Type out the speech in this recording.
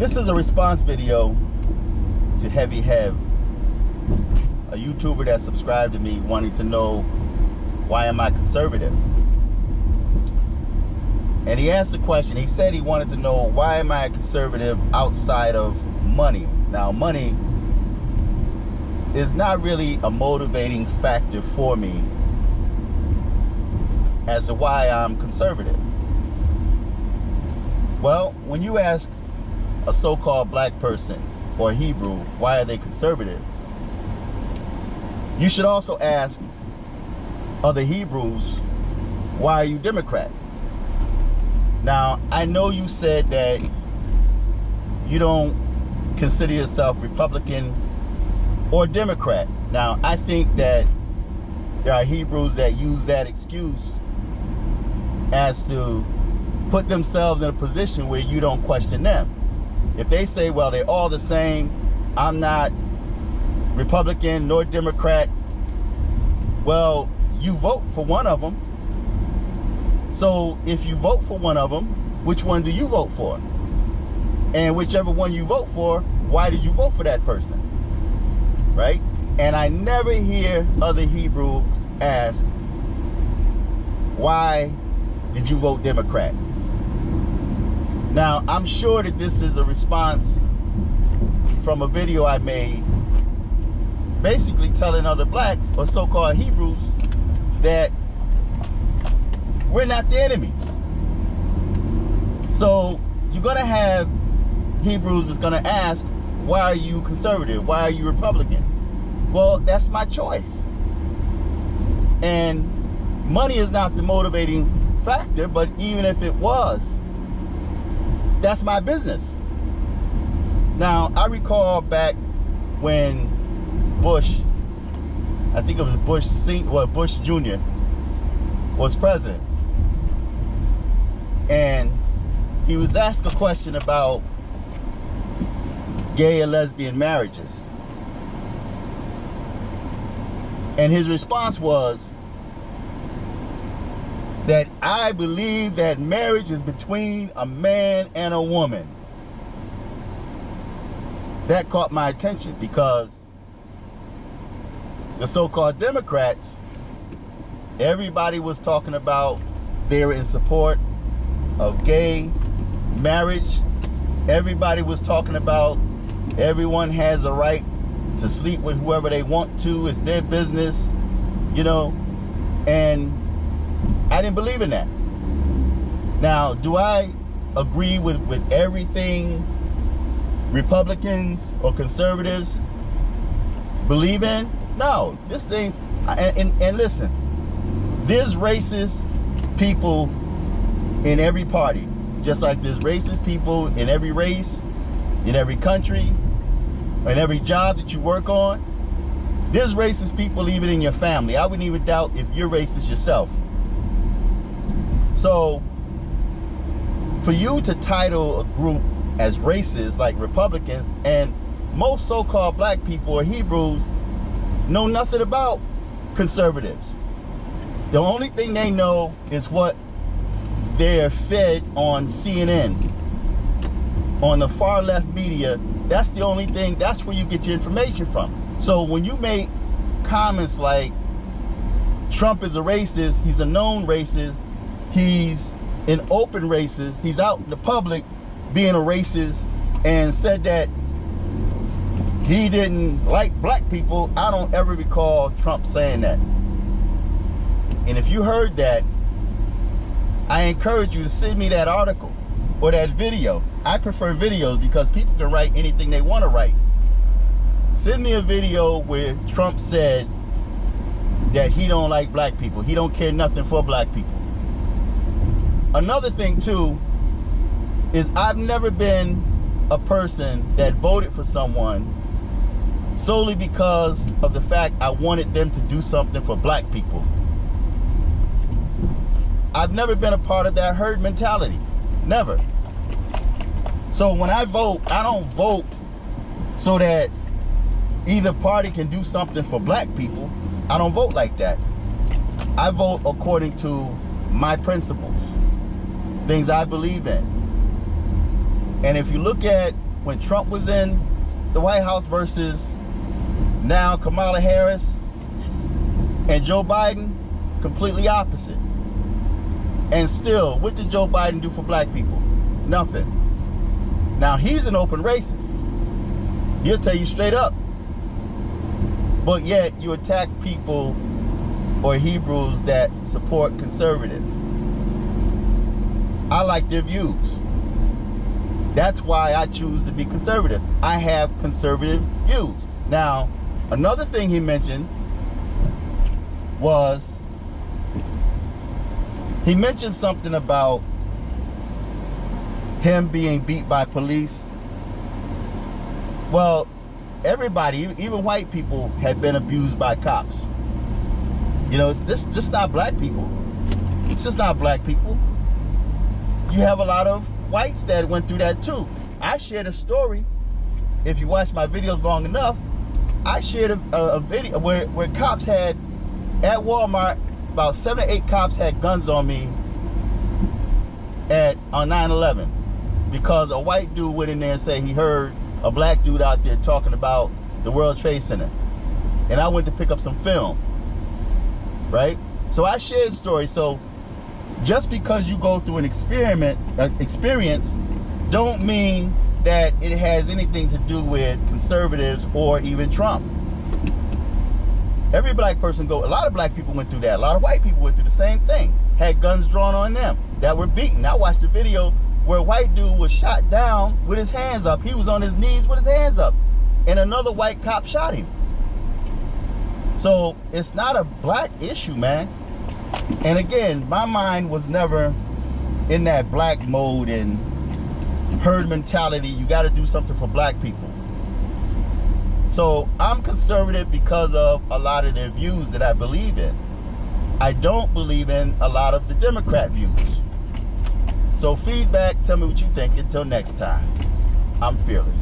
This is a response video to Heav, a YouTuber that subscribed to me wanting to know why am I conservative. And he asked the question, he said he wanted to know why am I a conservative outside of money. Now money is not really a motivating factor for me as to why I'm conservative. Well, when you ask a so-called black person or Hebrew, why are they conservative? You should also ask other Hebrews, why are you Democrat? Now, I know you said that you don't consider yourself Republican or Democrat. Now, I think that there are Hebrews that use that excuse as to put themselves in a position where you don't question them. If they say, well, they're all the same, I'm not Republican nor Democrat, well, you vote for one of them. So if you vote for one of them, which one do you vote for? And whichever one you vote for, why did you vote for that person? Right? And I never hear other Hebrews ask, why did you vote Democrat? Now, I'm sure that this is a response from a video I made basically telling other blacks or so-called Hebrews that we're not the enemies. So you're gonna have Hebrews that's gonna ask, why are you conservative? Why are you Republican? Well, that's my choice. And money is not the motivating factor, but even if it was, that's my business. Now, I recall back when Bush, I think it was Bush Jr. was president. And he was asked a question about gay and lesbian marriages. And his response was that I believe that marriage is between a man and a woman. That caught my attention because the so-called Democrats, everybody was talking about they were in support of gay marriage. Everybody was talking about everyone has a right to sleep with whoever they want to. It's their business, you know, and I didn't believe in that. Now, do I agree with everything Republicans or conservatives believe in? No, this thing's, and listen, there's racist people in every party, just like there's racist people in every race, in every country, in every job that you work on. There's racist people even in your family. I wouldn't even doubt if you're racist yourself. So, for you to title a group as racist like Republicans, and most so-called black people or Hebrews know nothing about conservatives. The only thing they know is what they're fed on CNN, on the far left media. That's the only thing, that's where you get your information from. So when you make comments like Trump is a racist, he's a known racist, he's an open racist, he's out in the public being a racist, and said that he didn't like black people, I don't ever recall Trump saying that. And if you heard that, I encourage you to send me that article or that video. I prefer videos because people can write anything they want to write. Send me a video where Trump said that he don't like black people. He don't care nothing for black people. Another thing too is I've never been a person that voted for someone solely because of the fact I wanted them to do something for black people. I've never been a part of that herd mentality. Never. So when I vote, I don't vote so that either party can do something for black people. I don't vote like that. I vote according to my principles, things I believe in. And if you look at when Trump was in the White House versus now Kamala Harris and Joe Biden, completely opposite. And still, what did Joe Biden do for black people? Nothing. Now, he's an open racist. He'll tell you straight up. But yet, you attack people or Hebrews that support conservative. I like their views. That's why I choose to be conservative. I have conservative views. Now, another thing he mentioned was, he mentioned something about him being beat by police. Well, everybody, even white people, had been abused by cops. You know, it's just not black people. It's just not black people. You have a lot of whites that went through that too. I shared a story. If you watch my videos long enough, I shared a video where cops had, at Walmart, about 7 or 8 cops had guns on me on 9/11 because a white dude went in there and said he heard a black dude out there talking about the World Trade Center. And I went to pick up some film, right? So I shared stories. So just because you go through an experience don't mean that it has anything to do with conservatives or even Trump. Every black person a lot of black people went through that. A lot of white people went through the same thing. Had guns drawn on them that were beaten. I watched a video where a white dude was shot down with his hands up. He was on his knees with his hands up. And another white cop shot him. So it's not a black issue, man. And again, my mind was never in that black mode and herd mentality. You got to do something for black people. So I'm conservative because of a lot of their views that I believe in. I don't believe in a lot of the Democrat views. So feedback, tell me what you think. Until next time, I'm fearless.